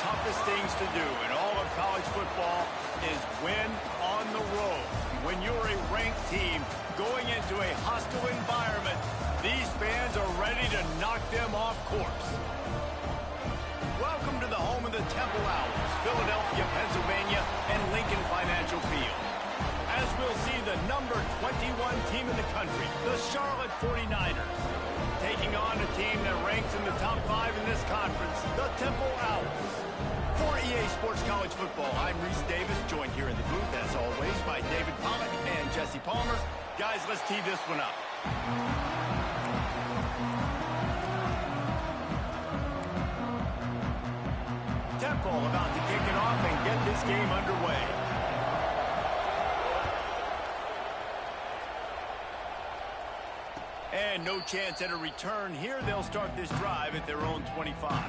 toughest things to do in all of college football is win on the road. When you're a ranked team going into a hostile environment, these fans are ready to knock them off course. Welcome to the home of the Temple Owls, Philadelphia, Pennsylvania, and Lincoln Financial Field. As we'll see the number 21 team in the country, the Charlotte 49ers, taking on a team that ranks in the top 5 in this conference, the Temple Owls. For EA Sports College Football, I'm Reese Davis, joined here in the booth, as always, by David Pollack and Jesse Palmer. Guys, let's tee this one up. Temple about to kick it off and get this game underway. And no chance at a return here. They'll start this drive at their own 25.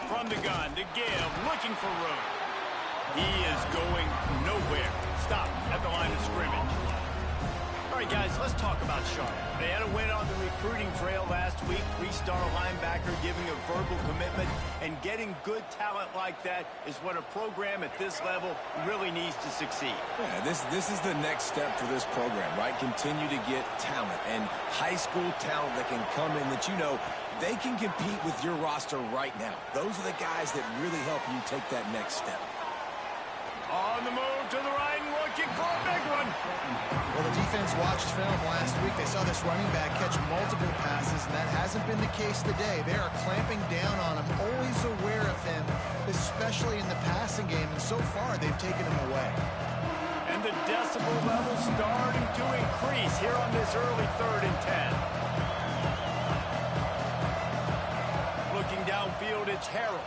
From the gun to give, looking for room. He is going nowhere. Stop at the line of scrimmage. All right, guys, let's talk about Charlotte. They had a win on the recruiting trail last week. 3-star linebacker giving a verbal commitment, and getting good talent like that is what a program at this level really needs to succeed. Yeah, this is the next step for this program, right? Continue to get talent and high school talent that can come in that they can compete with your roster right now. Those are the guys that really help you take that next step. On the move to the right and looking for a big one. Well, the defense watched film last week. They saw this running back catch multiple passes, and that hasn't been the case today. They are clamping down on him, always aware of him, especially in the passing game, and so far they've taken him away. And the decibel level starting to increase here on this early 3rd and 10. Looking downfield, it's Harrell.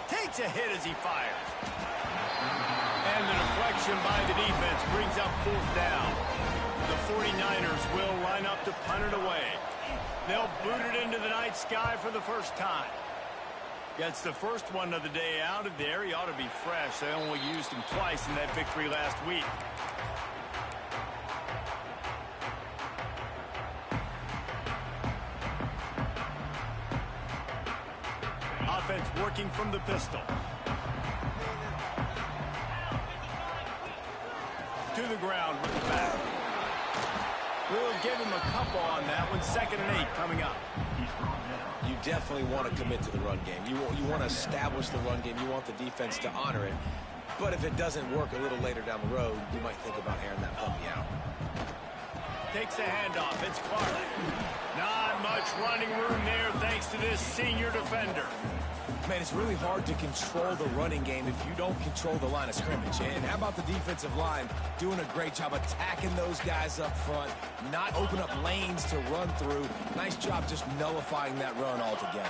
Takes a hit as he fires. And the deflection by the defense brings up 4th down. The 49ers will line up to punt it away. They'll boot it into the night sky for the first time. Gets the first one of the day out of there. He ought to be fresh. They only used him twice in that victory last week. Offense working from the pistol. To the ground with the back. We'll give him a couple on that one. 2nd and 8 coming up. You definitely want to commit to the run game. You want to establish the run game. You want the defense to honor it. But if it doesn't work a little later down the road, you might think about airing that puppy out. Takes a handoff. It's Clark. Not much running room there thanks to this senior defender. Man, it's really hard to control the running game if you don't control the line of scrimmage. And how about the defensive line doing a great job attacking those guys up front, not open up lanes to run through. Nice job just nullifying that run altogether.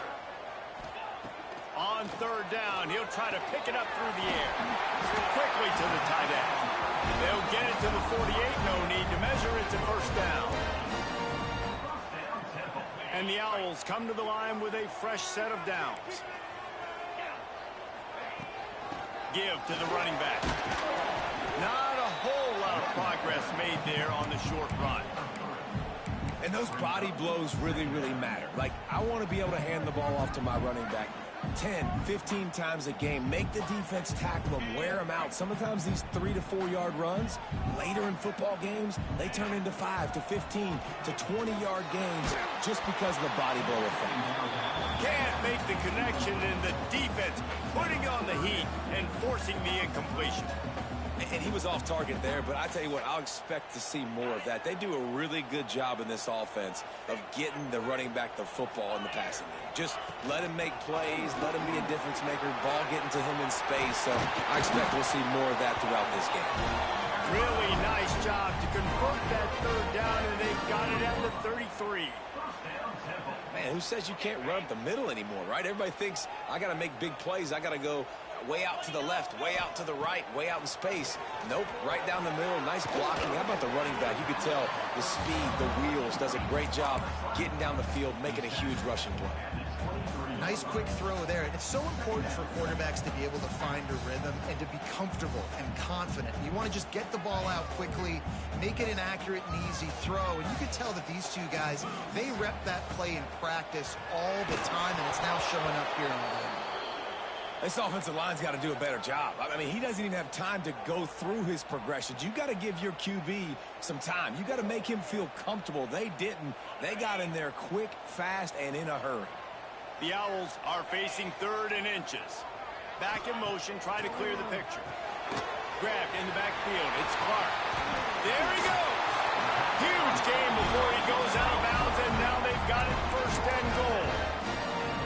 On 3rd down, he'll try to pick it up through the air. Quickly to the tight end. They'll get it to the 48. No need to measure it to 1st down. And the Owls come to the line with a fresh set of downs. Give to the running back. Not a whole lot of progress made there on the short run. And those body blows really, really matter. Like, I want to be able to hand the ball off to my running back 10, 15 times a game. Make the defense tackle them, wear them out. Sometimes these 3 to 4 yard runs, later in football games, they turn into 5 to 15 to 20 yard games just because of the body blow effect. Can't make the connection, and the defense putting on the heat and forcing the incompletion. And he was off target there, but I tell you what, I'll expect to see more of that. They do a really good job in this offense of getting the running back the football in the passing game. Just let him make plays, let him be a difference maker, ball getting to him in space. So I expect we'll see more of that throughout this game. Really nice job to convert that third down, and they got it at the 33. Man, who says you can't run up the middle anymore, right? Everybody thinks I got to make big plays. I got to go way out to the left, way out to the right, way out in space. Nope, right down the middle. Nice blocking. How about the running back? You could tell the speed, the wheels, does a great job getting down the field, making a huge rushing play. Nice quick throw there. And it's so important for quarterbacks to be able to find a rhythm and to be comfortable and confident. You want to just get the ball out quickly, make it an accurate and easy throw. And you could tell that these two guys, they rep that play in practice all the time, and it's now showing up here in the game. This offensive line's got to do a better job. I mean, he doesn't even have time to go through his progressions. You got to give your QB some time. You got to make him feel comfortable. They didn't. They got in there quick, fast, and in a hurry. The Owls are facing 3rd and inches. Back in motion, try to clear the picture. Grabbed in the backfield. It's Clark. There he goes. Huge game before he goes out of bounds, and now they've got it 1st and goal.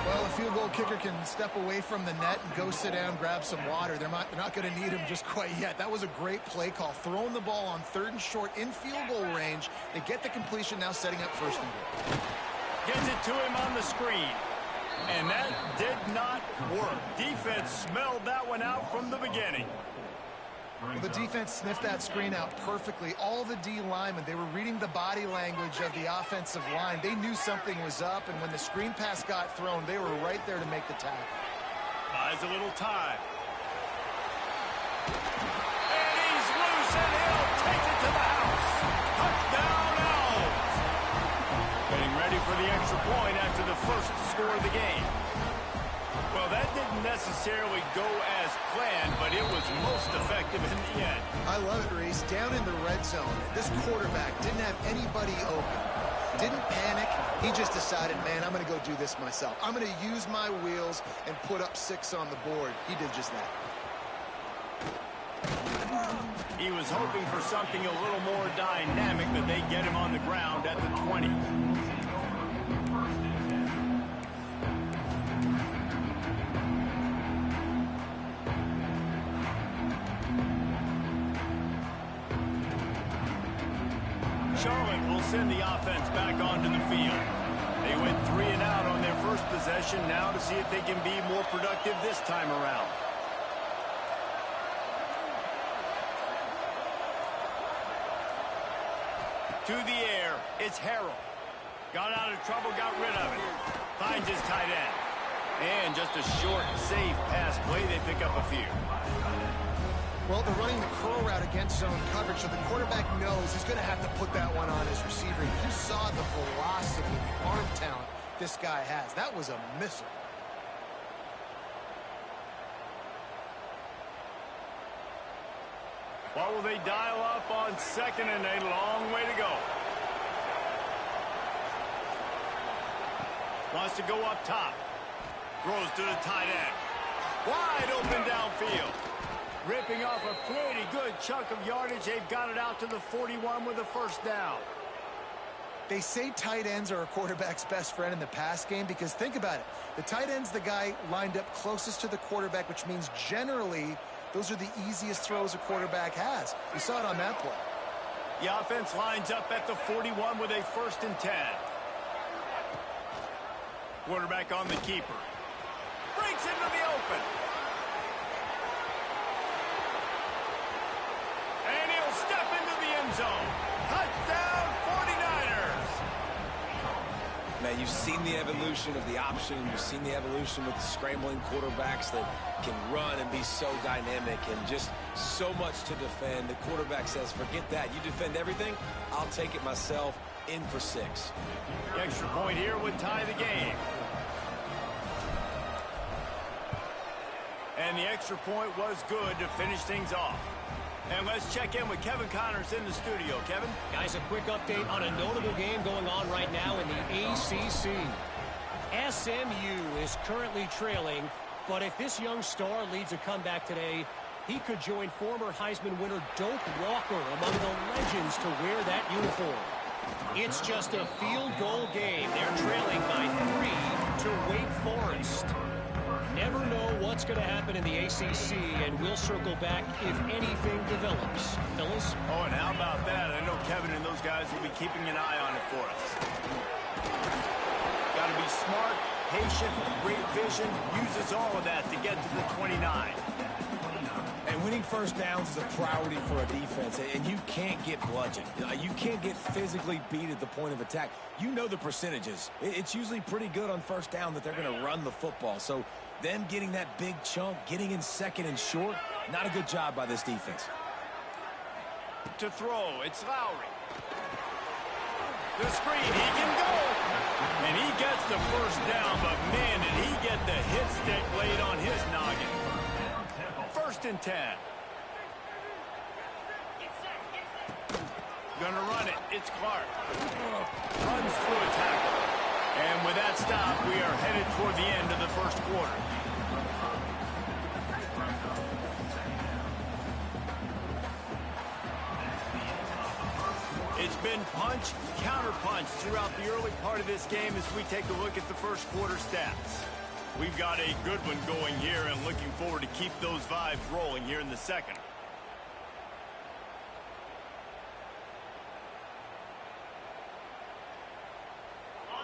Well, a field goal kicker can step away from the net and go sit down, grab some water. They're not going to need him just quite yet. That was a great play call. Throwing the ball on 3rd and short in field goal range. They get the completion, now setting up 1st and goal. Gets it to him on the screen. And that did not work. Defense smelled that one out from the beginning. Well, the defense sniffed that screen out perfectly. All the D linemen, they were reading the body language of the offensive line. They knew something was up, and when the screen pass got thrown, they were right there to make the tackle. Buys a little time. And he's loose, and he'll take it to the house. Touchdown, Owls. Getting ready for the extra point after the first score of the game. Well, that didn't necessarily go as planned, but it was most effective in the end. I love it, Reese. Down in the red zone, this quarterback didn't have anybody open. Didn't panic. He just decided, man, I'm going to go do this myself. I'm going to use my wheels and put up 6 on the board. He did just that. He was hoping for something a little more dynamic, but they get him on the ground at the 20. Charlotte will send the offense back onto the field. They went 3 and out on their first possession, now to see if they can be more productive this time around. To the air, it's Harrell. Got out of trouble, got rid of it. Finds his tight end. And just a short, safe pass play, they pick up a few. Well, they're running the curl route against zone coverage, so the quarterback knows he's going to have to put that one on his receiver. You saw the velocity, the arm talent this guy has. That was a missile. What will they dial up on 2nd and a long way to go? Wants to go up top. Throws to the tight end. Wide open downfield. Ripping off a pretty good chunk of yardage. They've got it out to the 41 with a 1st down. They say tight ends are a quarterback's best friend in the pass game because think about it. The tight end's the guy lined up closest to the quarterback, which means generally those are the easiest throws a quarterback has. We saw it on that play. The offense lines up at the 41 with a 1st and 10. Quarterback on the keeper. Breaks into the open. And he'll step into the end zone. Touchdown, 49ers. Man, you've seen the evolution of the option. You've seen the evolution with the scrambling quarterbacks that can run and be so dynamic and just so much to defend. The quarterback says, forget that. You defend everything, I'll take it myself. In for 6. The extra point here would tie the game. And the extra point was good to finish things off. And let's check in with Kevin Connors in the studio. Kevin? Guys, a quick update on a notable game going on right now in the ACC. SMU is currently trailing, but if this young star leads a comeback today, he could join former Heisman winner Doak Walker among the legends to wear that uniform. It's just a field goal game. They're trailing by 3 to Wake Forest. Never know what's going to happen in the ACC, and we'll circle back if anything develops. Fellas? Oh, and how about that? I know Kevin and those guys will be keeping an eye on it for us. Got to be smart, patient, great vision, uses all of that to get to the 29. And winning first downs is a priority for a defense, and you can't get bludgeoned. You can't get physically beat at the point of attack. You know the percentages. It's usually pretty good on first down that they're going to run the football. So them getting that big chunk, getting in second and short, not a good job by this defense. To throw, it's Lowry. The screen, he can go. And he gets the first down, but man, did he get the hit stick laid on his noggin. First and 10. Gonna run it. It's Clark. Runs through a tackle. And with that stop, we are headed toward the end of the first quarter. It's been punch, counter-punch throughout the early part of this game as we take a look at the first quarter stats. We've got a good one going here and looking forward to keep those vibes rolling here in the second.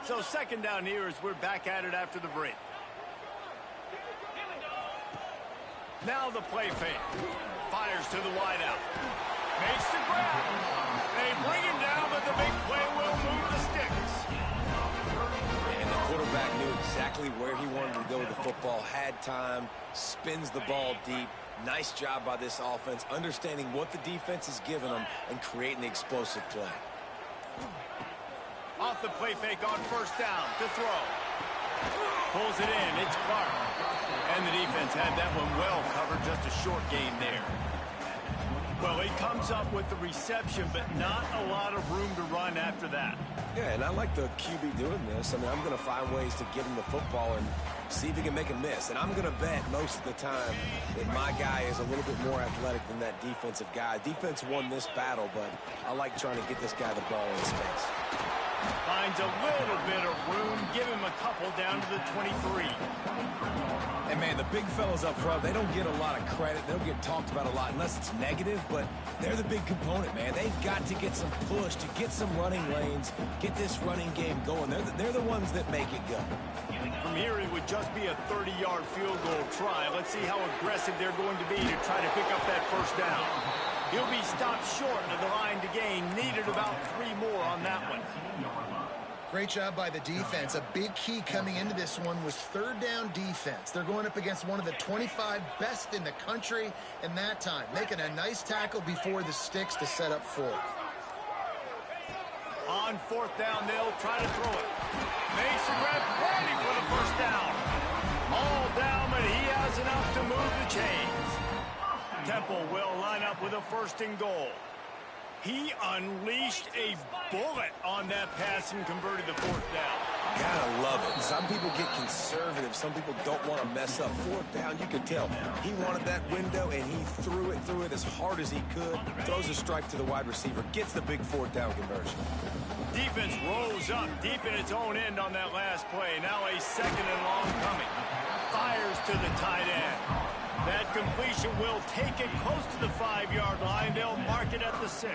So second down here as we're back at it after the break. Now the play fake. Fires to the wideout. Makes the grab. They bring him down, but the big play will move the sticks. And the quarterback knew exactly where he wanted to go with the football, had time, spins the ball deep. Nice job by this offense, understanding what the defense is giving them and creating the explosive play. Off the play fake on first down to throw. Pulls it in. It's Clark. And the defense had that one well covered. Just a short gain there. Well, he comes up with the reception, but not a lot of room to run after that. Yeah, and I like the QB doing this. I mean, I'm going to find ways to get him the football and see if he can make a miss. And I'm going to bet most of the time that my guy is a little bit more athletic than that defensive guy. Defense won this battle, but I like trying to get this guy the ball in space. Finds a little bit of room. Give him a couple down to the 23. And, man, the big fellas up front, they don't get a lot of credit. They don't get talked about a lot unless it's negative, but they're the big component, man. They've got to get some push, to get some running lanes, get this running game going. They're the ones that make it go. From here, it would just be a 30-yard field goal try. Let's see how aggressive they're going to be to try to pick up that first down. He'll be stopped short of the line to gain. Needed about 3 more on that one. Great job by the defense. A big key coming into this one was third down defense. They're going up against one of the 25 best in the country in that time, making a nice tackle before the sticks to set up fourth. On fourth down, they'll try to throw it. Makes the grab, ready for the first down. All down, but he has enough to move the chains. Temple will line up with a first and goal. He unleashed a bullet on that pass and converted the fourth down. Gotta love it. Some people get conservative. Some people don't want to mess up. Fourth down, you can tell. He wanted that window, and he threw it as hard as he could. Throws a strike to the wide receiver. Gets the big fourth down conversion. Defense rose up deep in its own end on that last play. Now a second and long coming. Fires to the tight end. That completion will take it close to the 5-yard line. They'll mark it at the 6.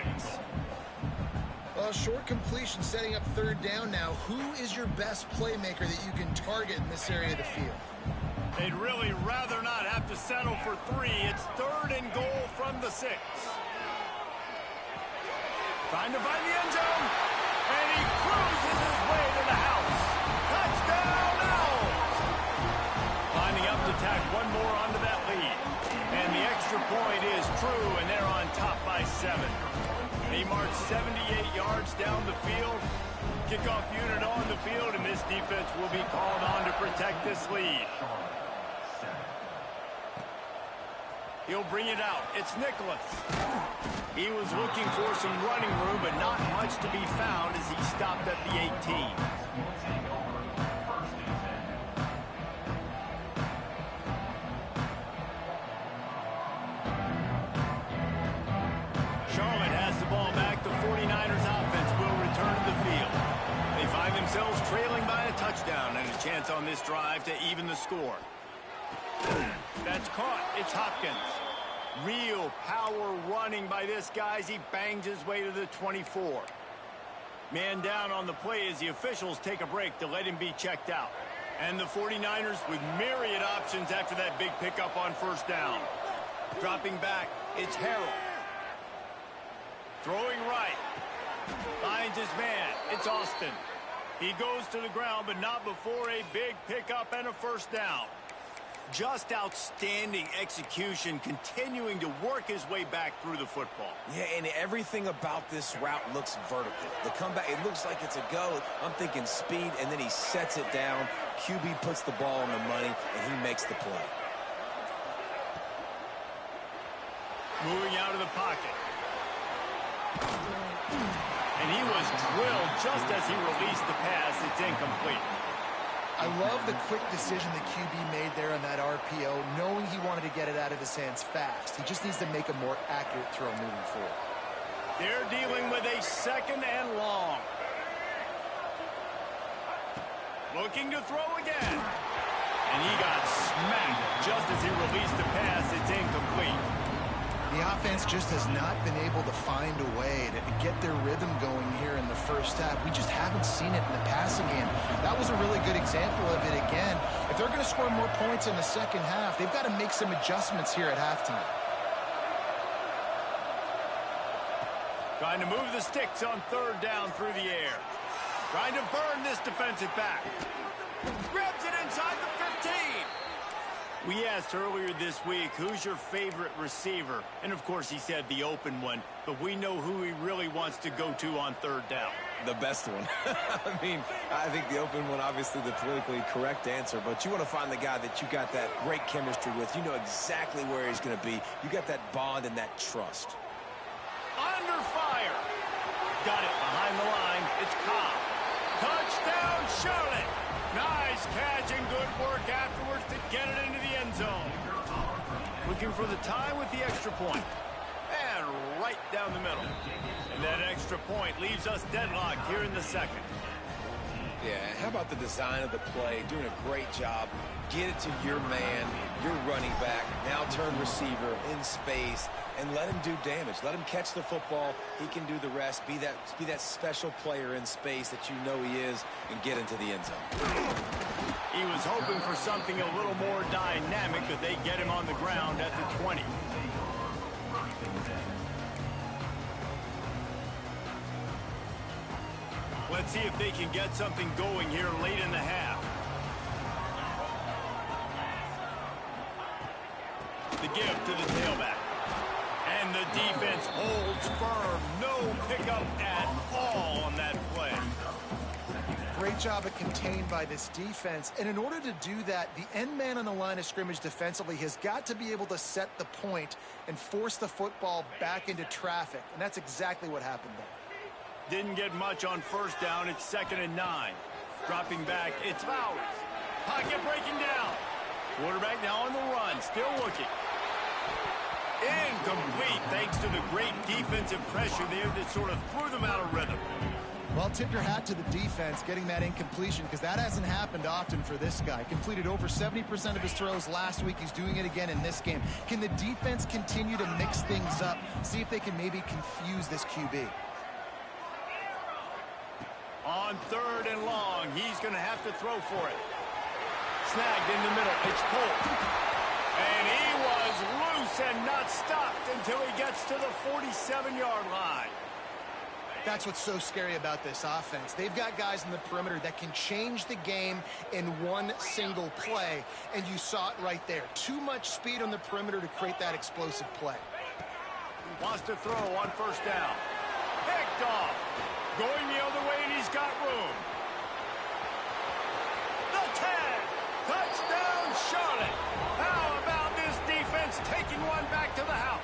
Well, short completion setting up third down now. Who is your best playmaker that you can target in this area of the field? They'd really rather not have to settle for 3. It's third and goal from the 6. Trying to find the end zone. And he cruises his way to the house. Touchdown, Owls! Lining up to tack one more onto that lead. And the extra point is true, and they're on top by 7. He marched 78 yards down the field. Kickoff unit on the field, and this defense will be called on to protect this lead. He'll bring it out. It's Nicholas. He was looking for some running room, but not much to be found as he stopped at the 18. Charlotte has the ball back. The 49ers offense will return to the field. They find themselves trailing by a touchdown and a chance on this drive to even the score. That's caught. It's Hopkins. Real power running by this guy as he bangs his way to the 24. Man down on the play as the officials take a break to let him be checked out. And the 49ers with myriad options after that big pickup on first down. Dropping back, it's Harrell. Throwing right. Finds his man. It's Austin. He goes to the ground, but not before a big pickup and a first down. Just outstanding execution, continuing to work his way back through the football. Yeah, and everything about this route looks vertical. The comeback, it looks like it's a go. I'm thinking speed, and then he sets it down. QB puts the ball on the money, and he makes the play. Moving out of the pocket. And he was drilled just as he released the pass. It's incomplete. I love the quick decision the QB made there on that RPO, knowing he wanted to get it out of his hands fast. He just needs to make a more accurate throw moving forward. They're dealing with a second and long. Looking to throw again. And he got smacked just as he released the pass. It's incomplete. The offense just has not been able to find a way to get their rhythm going here in the first half. We just haven't seen it in the passing game. That was a really good example of it again. If they're going to score more points in the second half, they've got to make some adjustments here at halftime. Trying to move the sticks on third down through the air. Trying to burn this defensive back. Grabs it inside the 15. We asked earlier this week, who's your favorite receiver? And, of course, he said the open one. But we know who he really wants to go to on third down. The best one. I mean, I think the open one, obviously the politically correct answer. But you want to find the guy that you got that great chemistry with. You know exactly where he's going to be. You got that bond and that trust. Under fire. Got it behind the line. It's Cobb. Touchdown, Charlotte. Nice catch and good work afterwards to get it into the end zone. Looking for the tie with the extra point. And right down the middle. And that extra point leaves us deadlocked here in the second. Yeah, how about the design of the play? Doing a great job. Get it to your man, your running back, now turn receiver in space, and let him do damage. Let him catch the football. He can do the rest. Be that special player in space that you know he is, and get into the end zone. He was hoping for something a little more dynamic, but they get him on the ground at the 20. Let's see if they can get something going here late in the half. The give to the tailback. And the defense holds firm. No pickup at all on that play. Great job at contained by this defense. And in order to do that, the end man on the line of scrimmage defensively has got to be able to set the point and force the football back into traffic. And that's exactly what happened there. Didn't get much on first down. It's 2nd and 9. Dropping back, it's Bowers. Pocket breaking down. Quarterback now on the run, still looking. Incomplete, thanks to the great defensive pressure there that sort of threw them out of rhythm. Well, tip your hat to the defense getting that incompletion, because that hasn't happened often for this guy. Completed over 70% of his throws last week. He's doing it again in this game. Can the defense continue to mix things up, see if they can maybe confuse this QB? On 3rd and long, he's going to have to throw for it. Snagged in the middle, it's Polk. And he was loose and not stopped until he gets to the 47-yard line. That's what's so scary about this offense. They've got guys in the perimeter that can change the game in one single play, and you saw it right there. Too much speed on the perimeter to create that explosive play. Wants to throw on first down. Picked off. Going the other way, and he's got room. The 10. Touchdown, Charlotte. How about this defense taking one back to the house?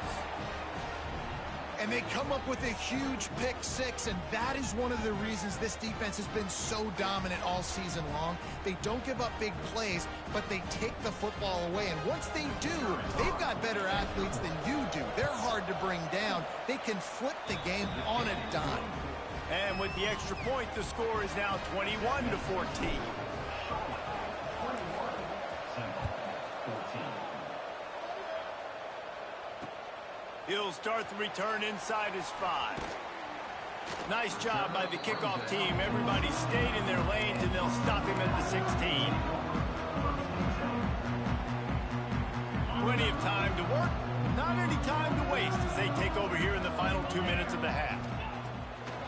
And they come up with a huge pick six, and that is one of the reasons this defense has been so dominant all season long. They don't give up big plays, but they take the football away. And once they do, they've got better athletes than you do. They're hard to bring down. They can flip the game on a dime. And with the extra point, the score is now 21-14. He'll start the return inside his 5. Nice job by the kickoff team. Everybody stayed in their lanes, and they'll stop him at the 16. Plenty of time to work. Not any time to waste as they take over here in the final 2 minutes of the half.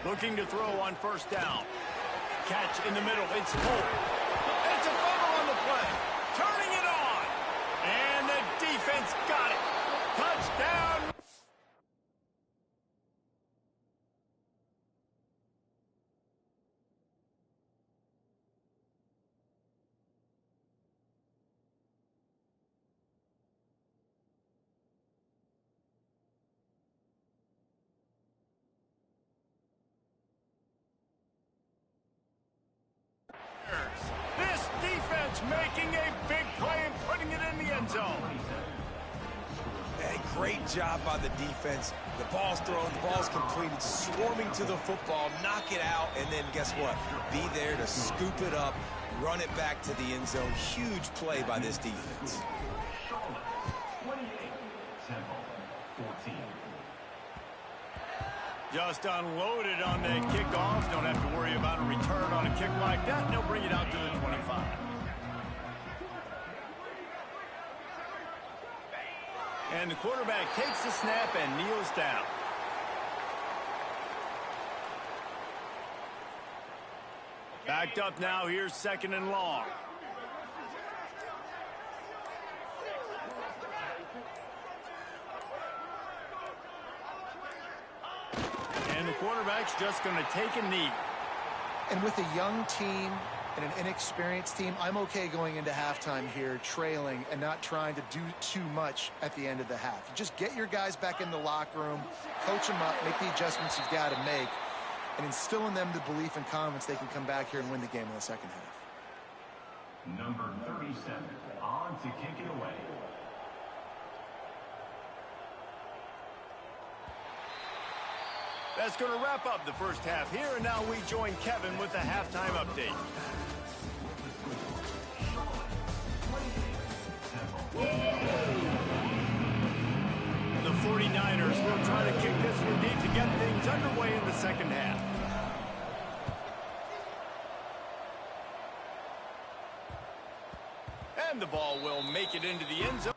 Looking to throw on first down. Catch in the middle. It's Cole. It's a fumble on the play. Turning it on. And the defense got it. Touchdown. This defense making a big play and putting it in the end zone. Hey, great job by the defense. The ball's thrown, the ball's completed, swarming to the football, knock it out, and then guess what? Be there to scoop it up, run it back to the end zone. Huge play by this defense. Just unloaded on that kickoff. Don't have to worry about a return on a kick like that. They'll bring it out to the 25. And the quarterback takes the snap and kneels down. Backed up now. Here's 2nd and long. And the quarterback's just going to take a knee. And with a young team and an inexperienced team, I'm okay going into halftime here, trailing and not trying to do too much at the end of the half. Just get your guys back in the locker room, coach them up, make the adjustments you've got to make, and instill in them the belief and confidence they can come back here and win the game in the second half. Number 37, on to kick it away. That's going to wrap up the first half here, and now we join Kevin with the halftime update. The 49ers will try to kick this one deep to get things underway in the second half. And the ball will make it into the end zone.